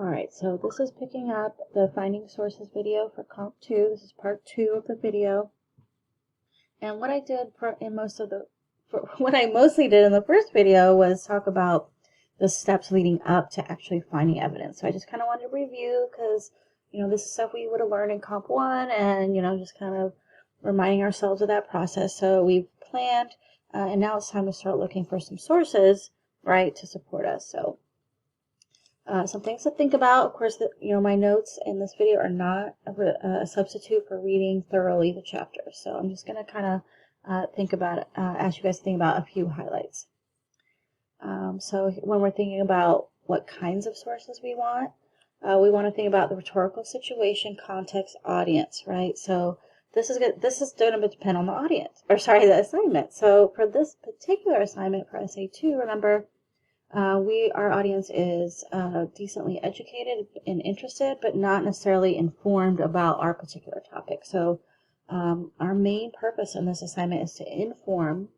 Alright, so this is picking up the Finding Sources video for Comp 2. This is part 2 of the video. And what I did what I mostly did in the first video was talk about the steps leading up to actually finding evidence. So I just kind of wanted to review because, this is stuff we would have learned in Comp 1 and, just kind of reminding ourselves of that process. So we've planned, and now it's time to start looking for some sources, right, to support us. So some things to think about. Of course, my notes in this video are not a substitute for reading thoroughly the chapter. So I'm just going to kind of think about, ask you guys to think about a few highlights. So when we're thinking about what kinds of sources we want to think about the rhetorical situation, context, audience, right? So this is going to depend on the audience, or sorry, the assignment. So for this particular assignment for Essay 2, remember, our audience is decently educated and interested, but not necessarily informed about our particular topic. So our main purpose in this assignment is to inform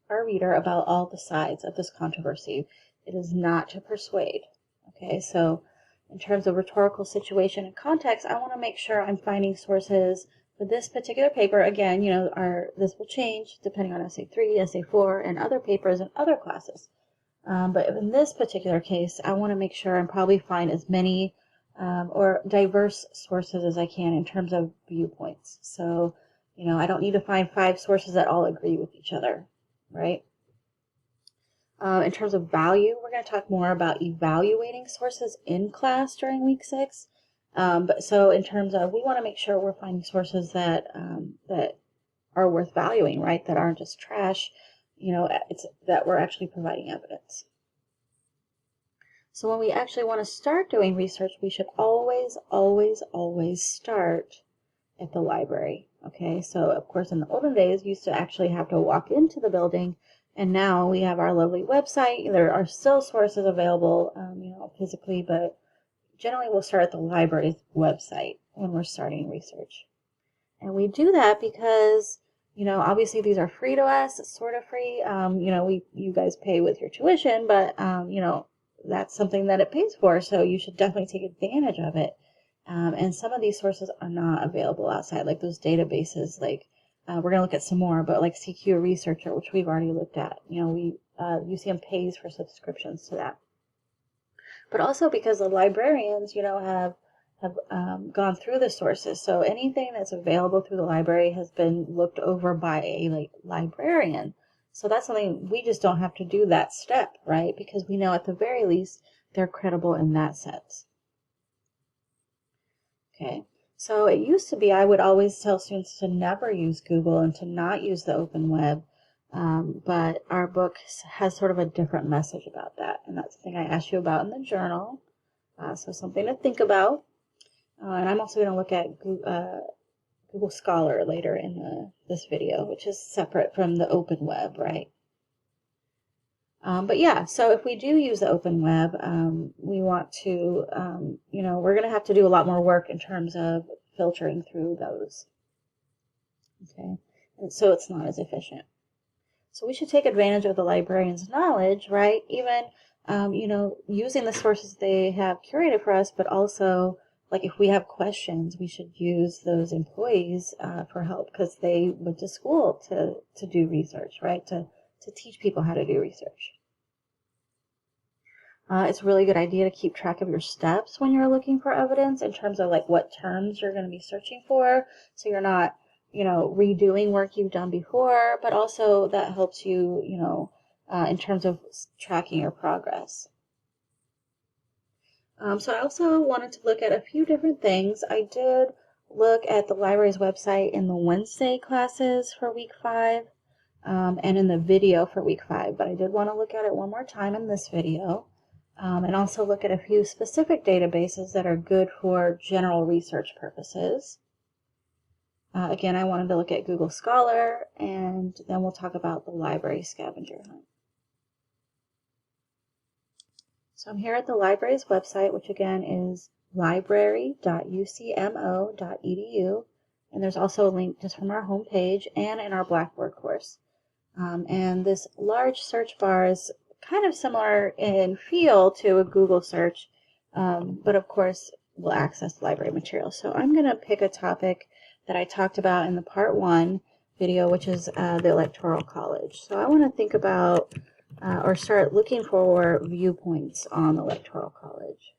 our reader about all the sides of this controversy. It is not to persuade. Okay, so in terms of rhetorical situation and context, I want to make sure I'm finding sources for this particular paper. Again, this will change depending on Essay 3, Essay 4, and other papers and other classes. But in this particular case, I want to make sure and probably find as many or diverse sources as I can in terms of viewpoints. So, I don't need to find 5 sources that all agree with each other, right? In terms of value, we're going to talk more about evaluating sources in class during week 6. But so in terms of, we want to make sure we're finding sources that are worth valuing, right? That aren't just trash. It's that we're actually providing evidence. So when we actually want to start doing research, we should always, always, always start at the library. Okay, so of course in the olden days, you used to actually have to walk into the building, and now we have our lovely website. There are still sources available, physically, but generally we'll start at the library's website when we're starting research. And we do that because obviously these are free to us. It's sort of free. You guys pay with your tuition, but, that's something that it pays for. So you should definitely take advantage of it. And some of these sources are not available outside, like those databases, like we're going to look at some more, but like CQ Researcher, which we've already looked at. UCM pays for subscriptions to that. But also because the librarians, have gone through the sources. So anything that's available through the library has been looked over by a librarian. So that's something we just don't have to do that step, right? Because we know at the very least they're credible in that sense. Okay, so it used to be I would always tell students to never use Google and to not use the open web. But our book has sort of a different message about that. And that's something I asked you about in the journal. So something to think about. And I'm also going to look at Google Scholar later in this video, which is separate from the open web, right? But yeah, so if we do use the open web, we want to, we're going to have to do a lot more work in terms of filtering through those. Okay, and so it's not as efficient. So we should take advantage of the librarian's knowledge, right? Even, using the sources they have curated for us, but also, like if we have questions, we should use those employees for help because they went to school to do research, right? To teach people how to do research. It's a really good idea to keep track of your steps when you're looking for evidence in terms of like what terms you're going to be searching for. So you're not, redoing work you've done before, but also that helps you, in terms of tracking your progress. So I also wanted to look at a few different things. I did look at the library's website in the Wednesday classes for week 5 and in the video for week 5, but I did want to look at it one more time in this video and also look at a few specific databases that are good for general research purposes. Again, I wanted to look at Google Scholar, and then we'll talk about the library scavenger hunt. So I'm here at the library's website, which again is library.ucmo.edu, and there's also a link just from our homepage and in our Blackboard course. And this large search bar is kind of similar in feel to a Google search, but of course we'll access the library material. So I'm going to pick a topic that I talked about in the part 1 video, which is the Electoral College. So I want to think about or start looking for viewpoints on the Electoral College.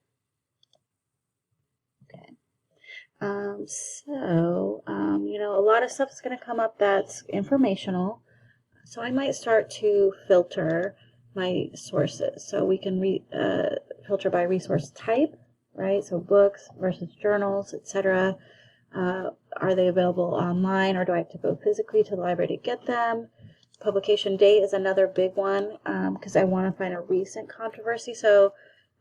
Okay. You know, a lot of stuff is going to come up that's informational. So I might start to filter my sources. So we can filter by resource type, right? So books versus journals, etc. Are they available online, or do I have to go physically to the library to get them? Publication date is another big one because I want to find a recent controversy. So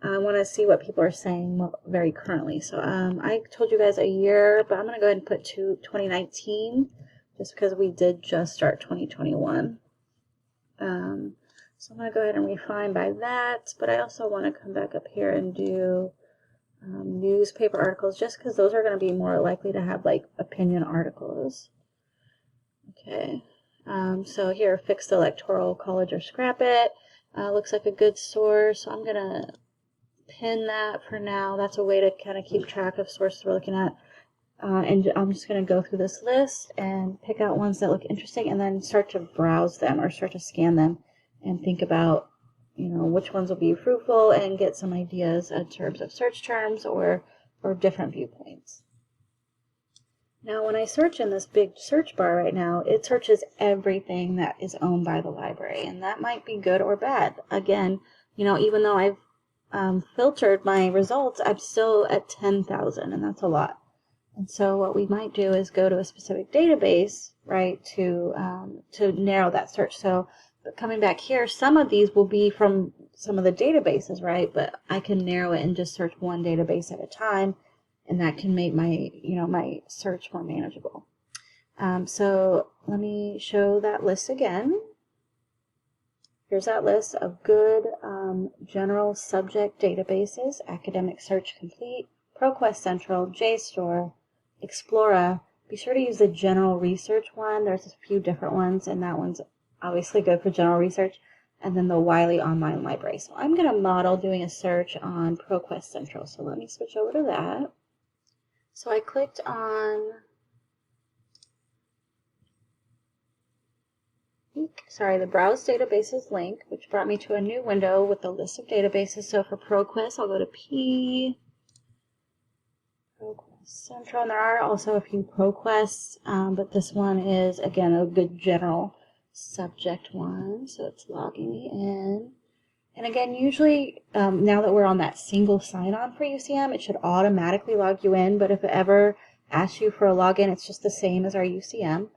I want to see what people are saying very currently. So I told you guys a year, but I'm going to go ahead and put 2019 just because we did just start 2021. So I'm going to go ahead and refine by that, but I also want to come back up here and do newspaper articles just because those are going to be more likely to have like opinion articles. Okay. So here, fix the Electoral College or scrap it. Looks like a good source. So I'm going to pin that for now. That's a way to kind of keep track of sources we're looking at. And I'm just going to go through this list and pick out ones that look interesting and then start to browse them or start to scan them and think about, you know, which ones will be fruitful and get some ideas in terms of search terms or different viewpoints. Now, when I search in this big search bar right now, it searches everything that is owned by the library, and that might be good or bad. Again, you know, even though I've filtered my results, I'm still at 10,000, and that's a lot. And so what we might do is go to a specific database, right, to narrow that search. So but coming back here, some of these will be from some of the databases, right, but I can narrow it and just search one database at a time, and that can make my, you know, my search more manageable. So let me show that list again. Here's that list of good general subject databases: Academic Search Complete, ProQuest Central, JSTOR, Explora. Be sure to use the general research one. There's a few different ones, and that one's obviously good for general research. And then the Wiley Online Library. So I'm going to model doing a search on ProQuest Central. So let me switch over to that. So I clicked on the Browse Databases link, which brought me to a new window with a list of databases. So for ProQuest, I'll go to ProQuest Central, and there are also a few ProQuests, but this one is, again, a good general subject one. So it's logging me in. And again, usually, now that we're on that single sign-on for UCM, it should automatically log you in, but if it ever asks you for a login, it's just the same as our UCM.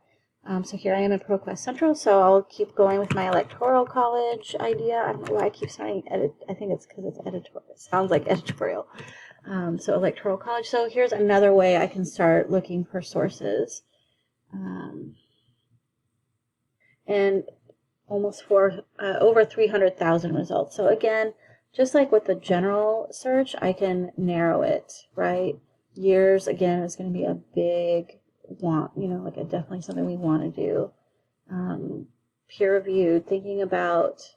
So here I am in ProQuest Central, so I'll keep going with my Electoral College idea. I don't know why I keep saying edit. I think it's because it's editorial. It sounds like editorial. So Electoral College. So here's another way I can start looking for sources. And almost over 300,000 results. So again, just like with the general search, I can narrow it, right? Years, again, is going to be a big want, you know, like definitely something we want to do. Peer reviewed, thinking about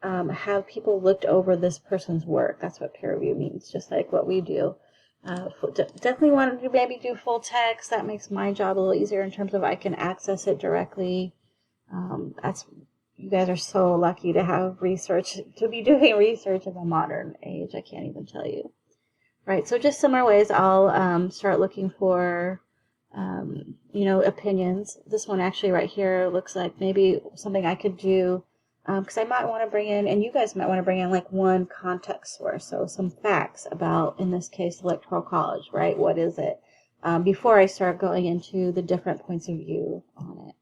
have people looked over this person's work. That's what peer review means, just like what we do. Definitely want to maybe do full text. That makes my job a little easier in terms of I can access it directly. You guys are so lucky to have research, to be doing research in the modern age. I can't even tell you. Right, so just similar ways I'll start looking for, you know, opinions. This one actually right here looks like maybe something I could do, because I might want to bring in, and you guys might want to bring in like one context source, so some facts about, in this case, Electoral College, right? What is it? Before I start going into the different points of view on it.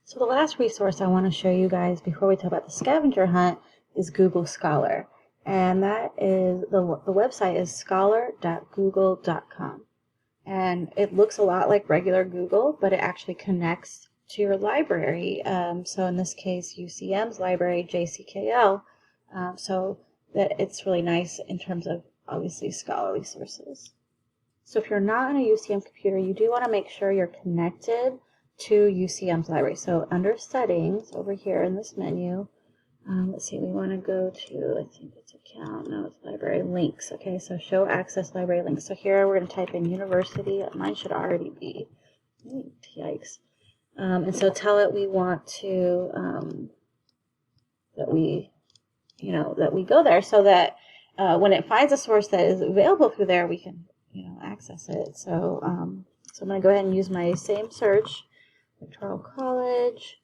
So the last resource I want to show you guys before we talk about the scavenger hunt is Google Scholar. And that is, the website is scholar.google.com. And it looks a lot like regular Google, but it actually connects to your library. So in this case, UCM's library, JCKL. So that it's really nice in terms of, obviously, scholarly sources. So if you're not on a UCM computer, you do want to make sure you're connected to UCM's library. So under settings over here in this menu, let's see, we want to go to, I think it's account, no, it's library links. Okay, so show access library links. So here we're going to type in university. Mine should already be. Yikes. And so tell it we want to, that we go there so that when it finds a source that is available through there, we can, access it. So, so I'm going to go ahead and use my same search, Electoral College.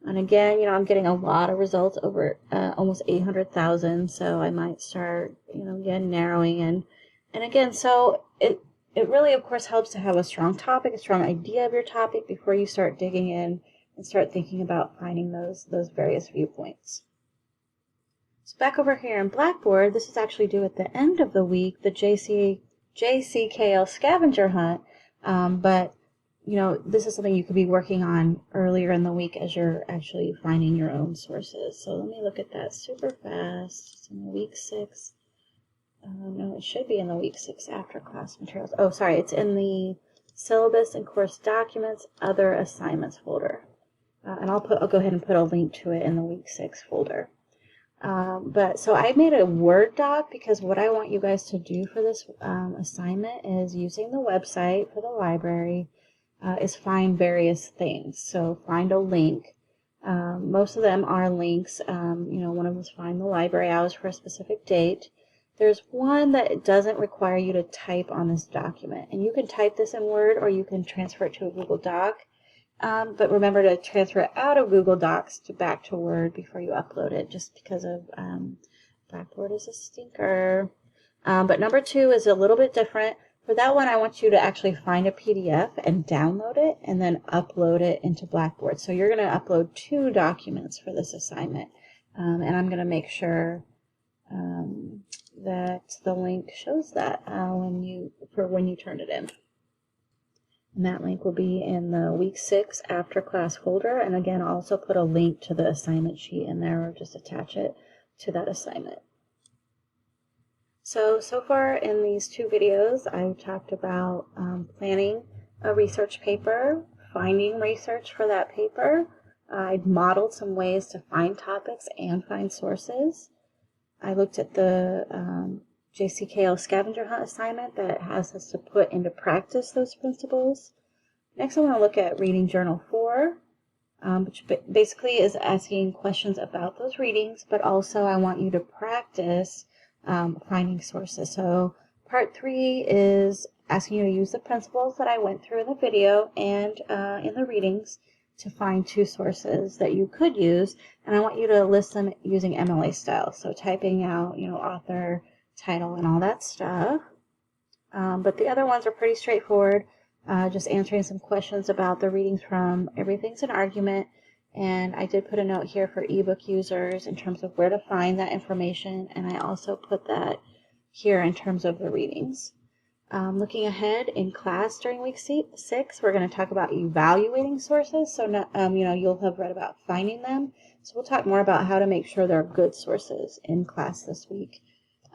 And again, I'm getting a lot of results, over almost 800,000. So I might start, again, narrowing in. And again, so it really, of course, helps to have a strong topic, a strong idea of your topic before you start digging in and start thinking about finding those various viewpoints. So back over here in Blackboard, this is actually due at the end of the week, the JCKL scavenger hunt. But this is something you could be working on earlier in the week as you're actually finding your own sources. So let me look at that super fast. It's in week 6. No, it should be in the week 6 after class materials. Oh, sorry, it's in the syllabus and course documents, other assignments folder. And I'll go ahead and put a link to it in the week 6 folder. So I made a Word doc because what I want you guys to do for this assignment is using the website for the library. Is find various things. So find a link. Most of them are links. One of them is find the library hours for a specific date. There's one that doesn't require you to type on this document. And you can type this in Word or you can transfer it to a Google Doc. But remember to transfer it out of Google Docs back to Word before you upload it, just because of Blackboard is a stinker. But number 2 is a little bit different. For that one, I want you to actually find a PDF and download it and then upload it into Blackboard. So you're going to upload 2 documents for this assignment. And I'm going to make sure that the link shows that when you turn it in. And that link will be in the week 6 after class folder. And again, I'll also put a link to the assignment sheet in there or just attach it to that assignment. So far in these 2 videos, I've talked about planning a research paper, finding research for that paper. I've modeled some ways to find topics and find sources. I looked at the JCKL scavenger hunt assignment that has us to put into practice those principles. Next, I want to look at Reading Journal 4, which basically is asking questions about those readings, but also I want you to practice finding sources. So part 3 is asking you to use the principles that I went through in the video and in the readings to find 2 sources that you could use, and I want you to list them using MLA style. So typing out, author, title, and all that stuff. But the other ones are pretty straightforward. Just answering some questions about the readings from Everything's an Argument. And I did put a note here for ebook users in terms of where to find that information, and I also put that here in terms of the readings. Looking ahead in class during week 6, we're going to talk about evaluating sources. So, you'll have read about finding them. So we'll talk more about how to make sure they're good sources in class this week.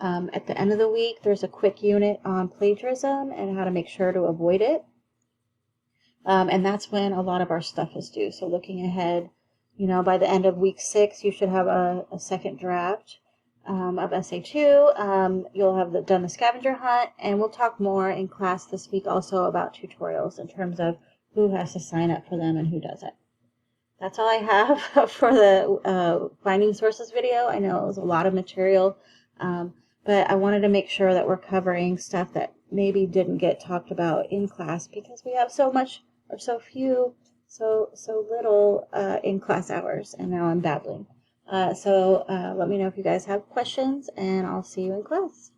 At the end of the week, there's a quick unit on plagiarism and how to make sure to avoid it. And that's when a lot of our stuff is due. So looking ahead, by the end of week 6, you should have a second draft of Essay 2. You'll have done the scavenger hunt, and we'll talk more in class this week also about tutorials in terms of who has to sign up for them and who doesn't. That's all I have for the Finding Sources video. I know it was a lot of material, but I wanted to make sure that we're covering stuff that maybe didn't get talked about in class because we have so much or so few, so little in class hours, and now I'm babbling. So let me know if you guys have questions, and I'll see you in class.